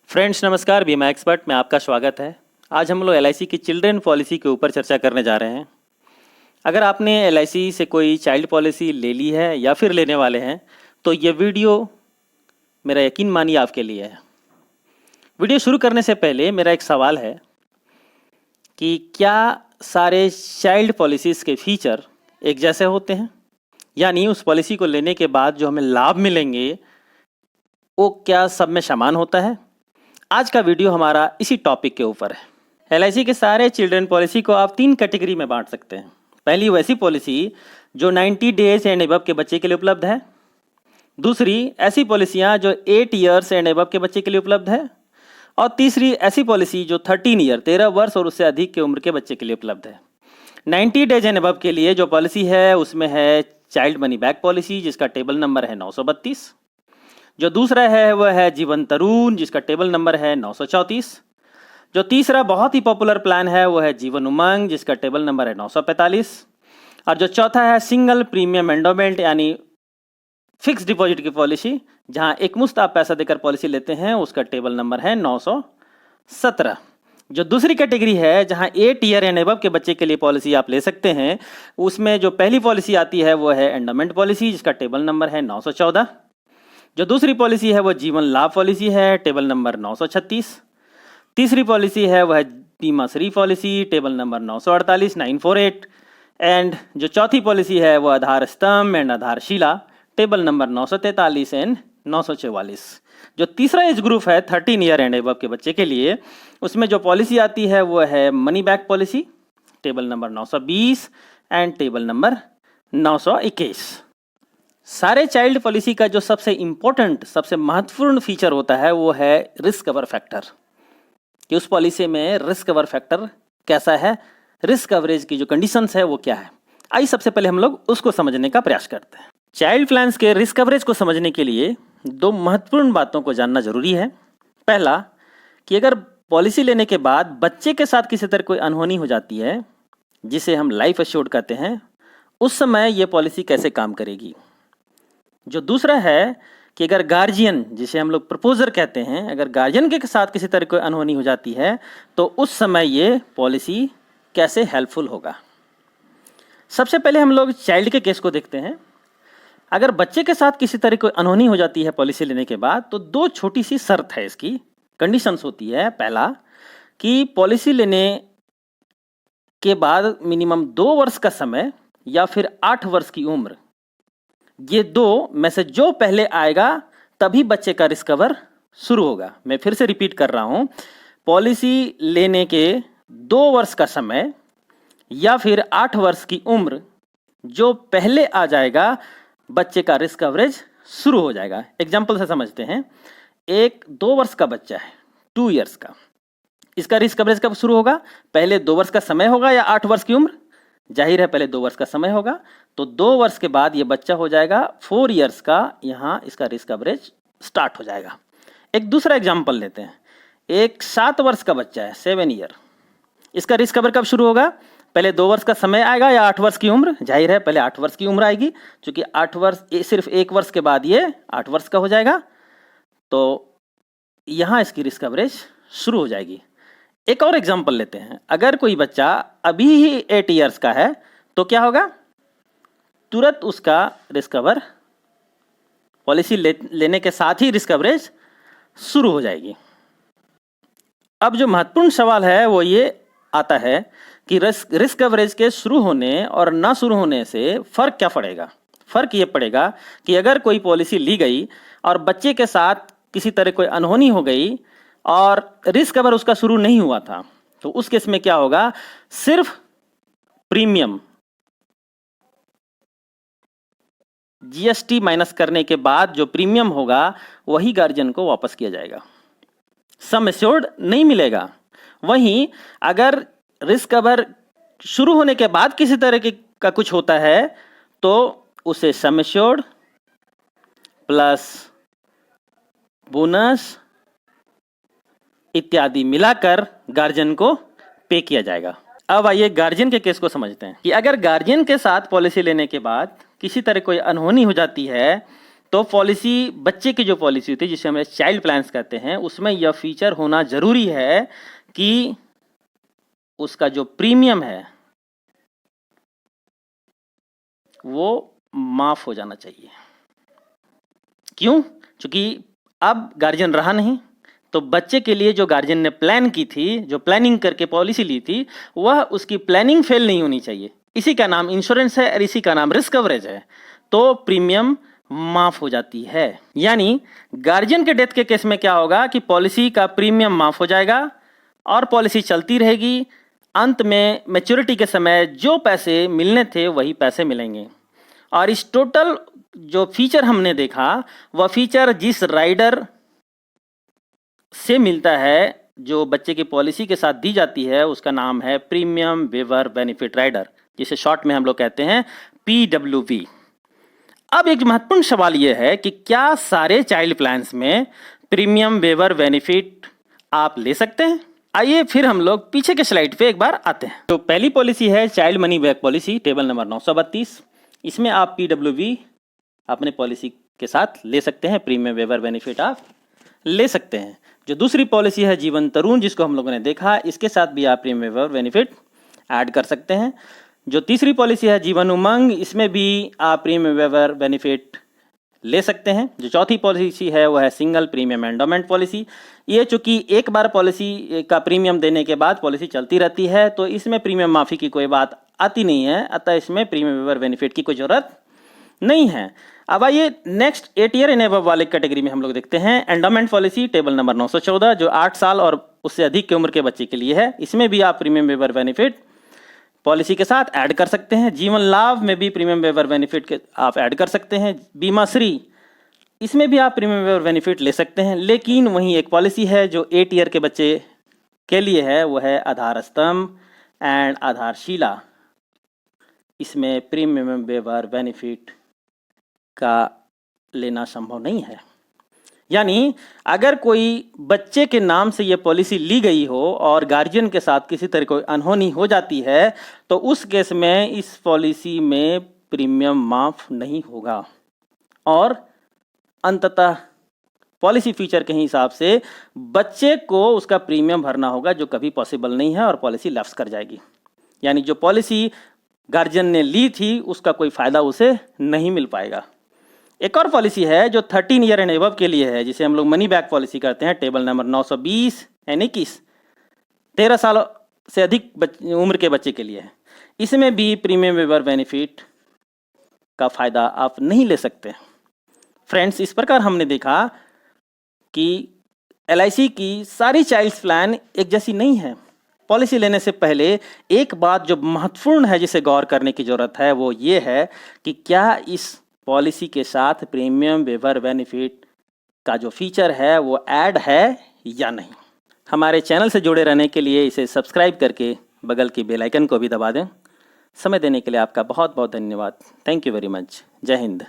Friends नमस्कार, बीमा expert में आपका स्वागत है। आज हम लोग एलआईसी की चिल्ड्रन पॉलिसी के ऊपर चर्चा करने जा रहे हैं। अगर आपने एलआईसी से कोई चाइल्ड पॉलिसी ले ली है या फिर लेने वाले हैं तो ये वीडियो मेरा यकीन मानिए आपके लिए है। वीडियो शुरू करने से पहले मेरा एक सवाल है कि क्या सारे चाइल्ड पॉलिसीज़ के फीचर एक जैसे होते हैं, यानी उस पॉलिसी को लेने के बाद जो हमें लाभ मिलेंगे वो क्या सब में समान होता है। आज का वीडियो हमारा इसी टॉपिक के ऊपर है। एलआईसी के सारे चिल्ड्रन पॉलिसी को आप 3 कैटेगरी में बांट सकते हैं। पहली वैसी पॉलिसी जो 90 डेज एंड एबव के बच्चे के लिए उपलब्ध है। दूसरी ऐसी पॉलिसियां जो 8 ईयर्स एंड एबव के बच्चे के लिए उपलब्ध है। और तीसरी ऐसी पॉलिसी जो 13 वर्ष और उससे अधिक की उम्र के बच्चे के लिए उपलब्ध है। 90 डेज एंड एबव के लिए जो पॉलिसी है उसमें है चाइल्ड मनी बैक पॉलिसी, जिसका टेबल नंबर है 932। जो दूसरा है वह है जीवन तरुण, जिसका टेबल नंबर है 934। जो तीसरा बहुत ही पॉपुलर प्लान है वह है जीवन उमंग, जिसका टेबल नंबर है 945। और जो चौथा है सिंगल प्रीमियम एंडोमेंट यानी फिक्स डिपॉजिट की पॉलिसी, जहां एक मुश्त आप पैसा देकर पॉलिसी लेते हैं, उसका टेबल नंबर है 917। जो दूसरी कैटेगरी है जहां 8 ईयर एंड एबव के बच्चे के लिए पॉलिसी आप ले सकते हैं, उसमें जो पहली पॉलिसी आती है वह है एंडोमेंट पॉलिसी, जिसका टेबल नंबर है 914। जो दूसरी पॉलिसी है वह जीवन लाभ पॉलिसी है, टेबल नंबर 936। तीसरी पॉलिसी है वह बीमा Shri policy, table number 948 948। And जो चौथी पॉलिसी है वह आधार स्तंभ एंड आधारशिला, टेबल नंबर 943 एंड 944। जो तीसरा एज ग्रुप है 13 ईयर एंड एबव के बच्चे के लिए, उसमें जो पॉलिसी आती है वह है money back policy, table number 920 and table number 921। सारे चाइल्ड पॉलिसी का जो सबसे इम्पोर्टेंट, सबसे महत्वपूर्ण फीचर होता है वो है रिस्क कवर फैक्टर, कि उस पॉलिसी में रिस्क कवर फैक्टर कैसा है, रिस्क कवरेज की जो कंडीशंस है वो क्या है। आइए सबसे पहले हम लोग उसको समझने का प्रयास करते हैं। चाइल्ड प्लान्स के रिस्क कवरेज को समझने के लिए 2 महत्वपूर्ण बातों को जानना जरूरी है। पहला कि अगर पॉलिसी लेने के बाद बच्चे के साथ किसी तरह कोई अनहोनी हो जाती है, जिसे हम लाइफ एश्योर्ड कहते हैं, उस समय ये पॉलिसी कैसे काम करेगी। जो दूसरा है कि अगर गार्जियन, जिसे हम लोग प्रपोजर कहते हैं, अगर गार्जियन के साथ किसी तरह कोई अनहोनी हो जाती है तो उस समय ये पॉलिसी कैसे हेल्पफुल होगा। सबसे पहले हम लोग चाइल्ड के केस को देखते हैं। अगर बच्चे के साथ किसी तरह कोई अनहोनी हो जाती है पॉलिसी लेने के बाद, तो 2 छोटी सी शर्त है, इसकी कंडीशंस होती है। पहला कि पॉलिसी लेने के बाद मिनिमम 2 वर्ष का समय या फिर 8 वर्ष की उम्र, ये 2 में से जो पहले आएगा तभी बच्चे का रिस्क कवर शुरू होगा। मैं फिर से रिपीट कर रहा हूं, पॉलिसी लेने के 2 वर्ष का समय या फिर 8 वर्ष की उम्र जो पहले आ जाएगा, बच्चे का रिस्क कवरेज शुरू हो जाएगा। एग्जाम्पल से समझते हैं। एक 2 वर्ष का बच्चा है, 2 इयर्स का, इसका रिस्क कवरेज कब शुरू होगा? पहले 2 वर्ष का समय होगा या 8 वर्ष की उम्र? जाहिर है पहले 2 वर्ष का समय होगा, तो 2 वर्ष के बाद ये बच्चा हो जाएगा 4 इयर्स का, यहाँ इसका रिस्क कवरेज स्टार्ट हो जाएगा। एक दूसरा एग्जाम्पल लेते हैं। एक 7 वर्ष का बच्चा है, 7 ईयर, इसका रिस्क कवर कब शुरू होगा? पहले 2 वर्ष का समय आएगा या 8 वर्ष की उम्र? जाहिर है पहले 8 वर्ष की उम्र आएगी, क्योंकि 8 वर्ष सिर्फ 1 वर्ष के बाद ये 8 वर्ष का हो जाएगा, तो यहाँ इसकी रिस्क कवरेज शुरू हो जाएगी। एक और एग्जाम्पल लेते हैं। अगर कोई बच्चा अभी ही 8 इयर्स का है तो क्या होगा? तुरंत उसका रिस्क कवर पॉलिसी लेने के साथ ही रिस्क कवरेज शुरू हो जाएगी। अब जो महत्वपूर्ण सवाल है वो ये आता है कि रिस्क कवरेज के शुरू होने और ना शुरू होने से फर्क क्या पड़ेगा। फर्क ये पड़ेगा कि अगर कोई पॉलिसी ली गई और बच्चे के साथ किसी तरह कोई अनहोनी हो गई और रिस्क कवर उसका शुरू नहीं हुआ था, तो उस केस में क्या होगा? सिर्फ प्रीमियम जीएसटी माइनस करने के बाद जो प्रीमियम होगा वही गार्जियन को वापस किया जाएगा, सम एश्योर्ड नहीं मिलेगा। वहीं अगर रिस्क कवर शुरू होने के बाद किसी तरह का कुछ होता है तो उसे सम एश्योर्ड प्लस बोनस इत्यादि मिलाकर गार्जियन को पे किया जाएगा। अब आइए गार्जियन के केस को समझते हैं कि अगर गार्जियन के साथ पॉलिसी लेने के बाद किसी तरह कोई अनहोनी हो जाती है तो पॉलिसी, बच्चे की जो पॉलिसी होती है जिसे हम चाइल्ड प्लान्स कहते हैं, उसमें यह फीचर होना जरूरी है कि उसका जो प्रीमियम है वो माफ हो जाना चाहिए। क्यों? क्योंकि अब गार्जियन रहा नहीं, तो बच्चे के लिए जो गार्जियन ने प्लान की थी, जो प्लानिंग करके पॉलिसी ली थी, वह उसकी प्लानिंग फेल नहीं होनी चाहिए। इसी का नाम इंश्योरेंस है और इसी का नाम रिस्क कवरेज है। तो प्रीमियम माफ हो जाती है। यानी गार्जियन के डेथ के केस में क्या होगा कि पॉलिसी का प्रीमियम माफ हो जाएगा और पॉलिसी चलती रहेगी। अंत में मैच्योरिटी के समय जो पैसे मिलने थे वही पैसे मिलेंगे। और इस टोटल जो फीचर हमने देखा, वह फीचर जिस राइडर से मिलता है, जो बच्चे की पॉलिसी के साथ दी जाती है, उसका नाम है प्रीमियम वेवर बेनिफिट राइडर, जिसे शॉर्ट में हम लोग कहते हैं PWB। अब एक महत्वपूर्ण सवाल यह है कि क्या सारे चाइल्ड प्लान्स में प्रीमियम वेवर बेनिफिट आप ले सकते हैं? आइए फिर हम लोग पीछे के स्लाइड पे एक बार आते हैं। तो पहली पॉलिसी है child money back policy, table number 932। इसमें आप PWB अपने पॉलिसी के साथ ले सकते हैं, प्रीमियम वेवर बेनिफिट आप ले सकते हैं। जो दूसरी पॉलिसी है जीवन तरुण, जिसको हम लोगों ने देखा, इसके साथ भी आप प्रीमियम वेवर बेनिफिट ऐड कर सकते हैं। जो तीसरी पॉलिसी है जीवन उमंग, इसमें भी आप प्रीमियम वेवर बेनिफिट ले सकते हैं। जो चौथी पॉलिसी है वह है सिंगल प्रीमियम एंडोमेंट पॉलिसी। ये चूंकि एक बार पॉलिसी का प्रीमियम देने के बाद पॉलिसी चलती रहती है, तो इसमें प्रीमियम माफ़ी की कोई बात आती नहीं है, अतः इसमें प्रीमियम वेवर बेनिफिट की कोई ज़रूरत नहीं है। अब आइए नेक्स्ट 8 ईयर एंड अबव वाले कैटेगरी में हम लोग देखते हैं एंडोमेंट पॉलिसी, टेबल नंबर 914, जो 8 साल और उससे अधिक की उम्र के बच्चे के लिए है। इसमें भी आप प्रीमियम वेवर बेनिफिट पॉलिसी के साथ ऐड कर सकते हैं। जीवन लाभ में भी प्रीमियम वेवर बेनिफिट के आप ऐड कर सकते हैं। बीमा श्री, इसमें भी आप प्रीमियम वेवर बेनिफिट ले सकते हैं। लेकिन वहीं एक पॉलिसी है जो 8 ईयर के बच्चे के लिए है, वो है आधार स्तंभ एंड आधारशिला। इसमें प्रीमियम वेवर बेनिफिट का लेना संभव नहीं है। यानी अगर कोई बच्चे के नाम से ये पॉलिसी ली गई हो और गार्जियन के साथ किसी तरह कोई अनहोनी हो जाती है, तो उस केस में इस पॉलिसी में प्रीमियम माफ नहीं होगा और अंततः पॉलिसी फीचर के हिसाब से बच्चे को उसका प्रीमियम भरना होगा, जो कभी पॉसिबल नहीं है और पॉलिसी लैप्स कर जाएगी। यानी जो पॉलिसी गार्जियन ने ली थी उसका कोई फ़ायदा उसे नहीं मिल पाएगा। एक और पॉलिसी है जो 13 ईयर एंड अबव के लिए है, जिसे हम लोग मनी बैक पॉलिसी करते हैं, टेबल नंबर 920 एंड 21, 13 साल से अधिक उम्र के बच्चे के लिए है। इसमें भी प्रीमियम वेवर बेनिफिट का फ़ायदा आप नहीं ले सकते। फ्रेंड्स, इस प्रकार हमने देखा कि LIC की सारी चाइल्ड प्लान एक जैसी नहीं है। पॉलिसी लेने से पहले एक बात जो महत्वपूर्ण है, जिसे गौर करने की ज़रूरत है, वो ये है कि क्या इस पॉलिसी के साथ प्रीमियम वेवर बेनिफिट का जो फीचर है वो ऐड है या नहीं। हमारे चैनल से जुड़े रहने के लिए इसे सब्सक्राइब करके बगल की बेल आइकन को भी दबा दें। समय देने के लिए आपका बहुत बहुत धन्यवाद। Thank you very much. जय हिंद।